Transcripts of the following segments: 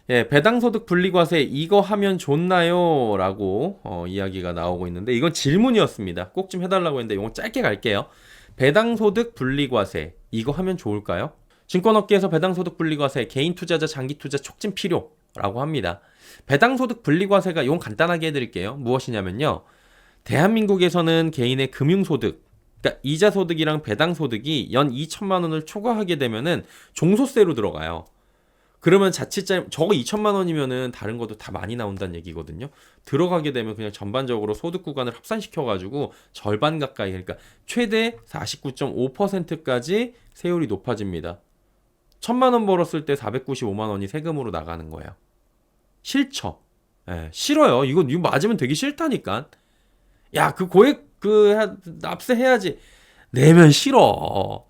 예, 배당소득 분리과세 이거 하면 좋나요? 라고 이야기가 나오고 있는데 이건 질문이었습니다. 꼭 좀 해달라고 했는데 이건 짧게 갈게요. 배당소득 분리과세 이거 하면 좋을까요? 증권업계에서 배당소득 분리과세 개인 투자자 장기 투자 촉진 필요라고 합니다. 배당소득 분리과세가 이건 간단하게 해드릴게요. 무엇이냐면요. 대한민국에서는 개인의 금융소득 그러니까 이자소득이랑 배당소득이 연 2천만 원을 초과하게 되면은 종소세로 들어가요. 그러면 자칫 저거 2천만 원이면은 다른 것도 다 많이 나온다는 얘기거든요. 들어가게 되면 그냥 전반적으로 소득 구간을 합산시켜 가지고 절반 가까이 그러니까 최대 49.5%까지 세율이 높아집니다. 1천만 원 벌었을 때 495만 원이 세금으로 나가는 거예요. 싫죠. 예, 싫어요. 이거 맞으면 되게 싫다니까. 야, 그 고액 납세해야지. 내면 싫어.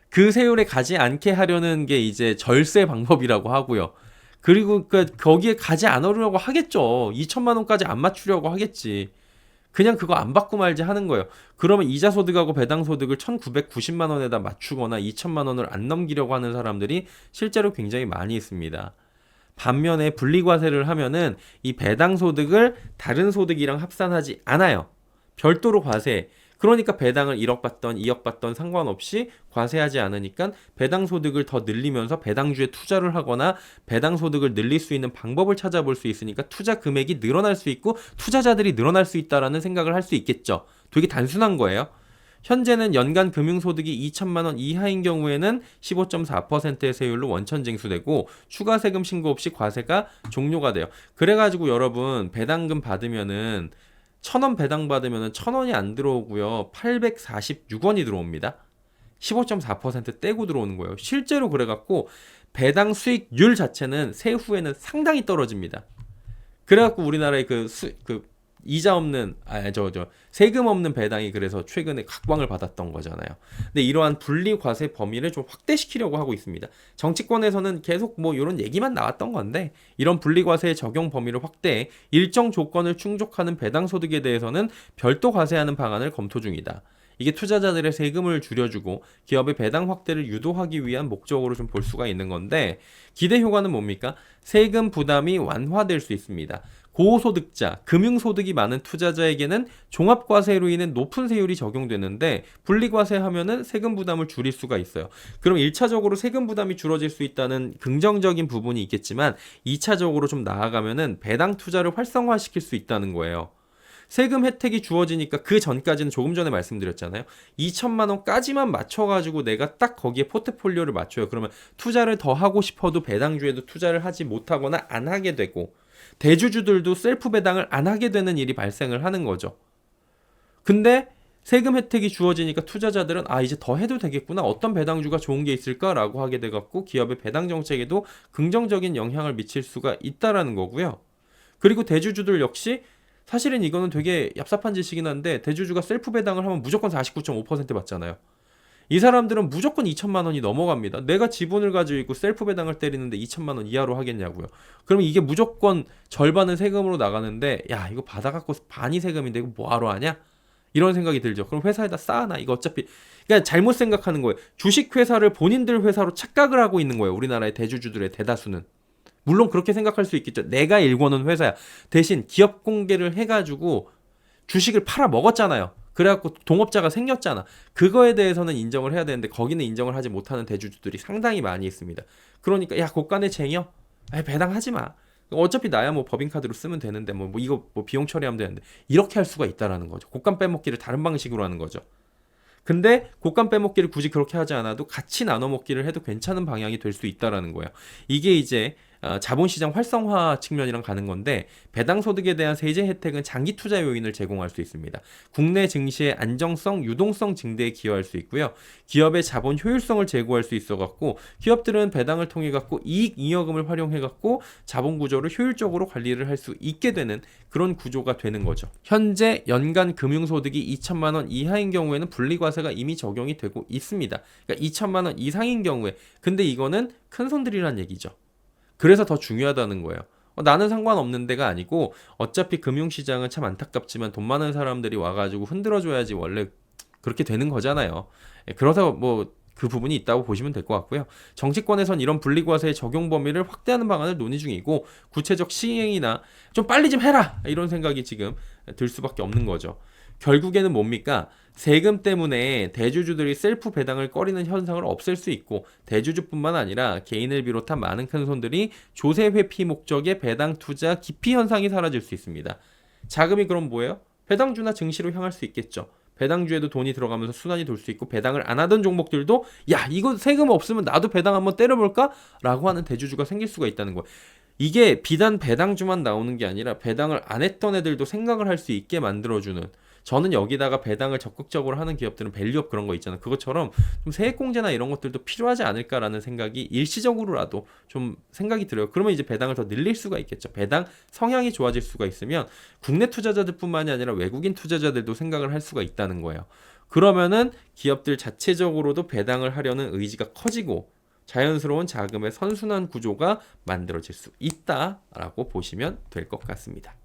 그 세율에 가지 않게 하려는 게 이제 절세 방법이라고 하고요. 그리고 거기에 가지 않으려고 하겠죠. 2천만 원까지 안 맞추려고 하겠지. 그냥 그거 안 받고 말지 하는 거예요. 그러면 이자 소득하고 배당 소득을 1,990만 원에다 맞추거나 2천만 원을 안 넘기려고 하는 사람들이 실제로 굉장히 많이 있습니다. 반면에 분리과세를 하면은 이 배당 소득을 다른 소득이랑 합산하지 않아요. 별도로 과세. 그러니까 배당을 1억 받던 2억 받던 상관없이 과세하지 않으니까 배당 소득을 더 늘리면서 배당주에 투자를 하거나 배당 소득을 늘릴 수 있는 방법을 찾아볼 수 있으니까 투자 금액이 늘어날 수 있고 투자자들이 늘어날 수 있다라는 생각을 할 수 있겠죠. 되게 단순한 거예요. 현재는 연간 금융소득이 2천만 원 이하인 경우에는 15.4%의 세율로 원천 징수되고 추가 세금 신고 없이 과세가 종료가 돼요. 그래가지고 여러분 배당금 받으면은 1,000원 배당 받으면은 1,000원이 안 들어오고요. 846원이 들어옵니다. 15.4% 떼고 들어오는 거예요. 실제로 그래갖고 배당 수익률 자체는 세후에는 상당히 떨어집니다. 그래갖고 우리나라의 이자 없는 세금 없는 배당이 그래서 최근에 각광을 받았던 거잖아요. 근데 이러한 분리 과세 범위를 좀 확대시키려고 하고 있습니다. 정치권에서는 계속 뭐 이런 얘기만 나왔던 건데 이런 분리 과세 적용 범위를 확대해 일정 조건을 충족하는 배당 소득에 대해서는 별도 과세하는 방안을 검토 중이다. 이게 투자자들의 세금을 줄여주고 기업의 배당 확대를 유도하기 위한 목적으로 좀 볼 수가 있는 건데 기대 효과는 뭡니까? 세금 부담이 완화될 수 있습니다. 고소득자, 금융소득이 많은 투자자에게는 종합과세로 인해 높은 세율이 적용되는데 분리과세하면은 세금 부담을 줄일 수가 있어요. 그럼 1차적으로 세금 부담이 줄어질 수 있다는 긍정적인 부분이 있겠지만 2차적으로 좀 나아가면은 배당 투자를 활성화시킬 수 있다는 거예요. 세금 혜택이 주어지니까 그 전까지는 조금 전에 말씀드렸잖아요. 2천만 원까지만 맞춰가지고 내가 딱 거기에 포트폴리오를 맞춰요. 그러면 투자를 더 하고 싶어도 배당주에도 투자를 하지 못하거나 안 하게 되고 대주주들도 셀프 배당을 안 하게 되는 일이 발생을 하는 거죠. 근데 세금 혜택이 주어지니까 투자자들은 이제 더 해도 되겠구나. 어떤 배당주가 좋은 게 있을까라고 하게 돼갖고 기업의 배당 정책에도 긍정적인 영향을 미칠 수가 있다라는 거고요. 그리고 대주주들 역시 사실은 이거는 되게 얍삽한 짓이긴 한데 대주주가 셀프 배당을 하면 무조건 49.5% 받잖아요. 이 사람들은 무조건 2천만 원이 넘어갑니다. 내가 지분을 가지고 있고 셀프 배당을 때리는데 2천만 원 이하로 하겠냐고요. 그러면 이게 무조건 절반은 세금으로 나가는데 야 이거 받아갖고 반이 세금인데 이거 뭐하러 하냐? 이런 생각이 들죠. 그럼 회사에다 쌓아놔. 이거 어차피 그냥 잘못 생각하는 거예요. 주식회사를 본인들 회사로 착각을 하고 있는 거예요. 우리나라의 대주주들의 대다수는. 물론 그렇게 생각할 수 있겠죠. 내가 일궈놓은 회사야. 대신 기업 공개를 해가지고 주식을 팔아 먹었잖아요. 그래갖고 동업자가 생겼잖아. 그거에 대해서는 인정을 해야 되는데 거기는 인정을 하지 못하는 대주주들이 상당히 많이 있습니다. 그러니까 야 고간에 쟁여? 배당하지 마. 어차피 나야 뭐 법인카드로 쓰면 되는데 뭐 이거 뭐 비용 처리하면 되는데 이렇게 할 수가 있다라는 거죠. 곡간 빼먹기를 다른 방식으로 하는 거죠. 근데 곡간 빼먹기를 굳이 그렇게 하지 않아도 같이 나눠 먹기를 해도 괜찮은 방향이 될 수 있다라는 거예요. 이게 이제 자본시장 활성화 측면이랑 가는 건데 배당 소득에 대한 세제 혜택은 장기 투자 요인을 제공할 수 있습니다. 국내 증시의 안정성, 유동성 증대에 기여할 수 있고요. 기업의 자본 효율성을 제고할 수 있어 갖고 기업들은 배당을 통해 갖고 이익 잉여금을 활용해 갖고 자본 구조를 효율적으로 관리를 할 수 있게 되는 그런 구조가 되는 거죠. 현재 연간 금융소득이 2천만 원 이하인 경우에는 분리과세가 이미 적용이 되고 있습니다. 그러니까 2천만 원 이상인 경우에 근데 이거는 큰 손들이란 얘기죠. 그래서 더 중요하다는 거예요. 나는 상관없는 데가 아니고 어차피 금융시장은 참 안타깝지만 돈 많은 사람들이 와가지고 흔들어줘야지 원래 그렇게 되는 거잖아요. 그래서 뭐 그 부분이 있다고 보시면 될 것 같고요. 정치권에선 이런 분리과세 적용 범위를 확대하는 방안을 논의 중이고 구체적 시행이나 좀 빨리 좀 해라 이런 생각이 지금 들 수밖에 없는 거죠. 결국에는 뭡니까? 세금 때문에 대주주들이 셀프 배당을 꺼리는 현상을 없앨 수 있고 대주주뿐만 아니라 개인을 비롯한 많은 큰손들이 조세 회피 목적의 배당 투자 기피 현상이 사라질 수 있습니다. 자금이 그럼 뭐예요? 배당주나 증시로 향할 수 있겠죠. 배당주에도 돈이 들어가면서 순환이 돌 수 있고 배당을 안 하던 종목들도 야 이거 세금 없으면 나도 배당 한번 때려볼까? 라고 하는 대주주가 생길 수가 있다는 거예요. 이게 비단 배당주만 나오는 게 아니라 배당을 안 했던 애들도 생각을 할 수 있게 만들어주는, 저는 여기다가 배당을 적극적으로 하는 기업들은 밸류업 그런 거 있잖아요. 그것처럼 좀 세액공제나 이런 것들도 필요하지 않을까라는 생각이 일시적으로라도 좀 생각이 들어요. 그러면 이제 배당을 더 늘릴 수가 있겠죠. 배당 성향이 좋아질 수가 있으면 국내 투자자들뿐만이 아니라 외국인 투자자들도 생각을 할 수가 있다는 거예요. 그러면은 기업들 자체적으로도 배당을 하려는 의지가 커지고 자연스러운 자금의 선순환 구조가 만들어질 수 있다라고 보시면 될 것 같습니다.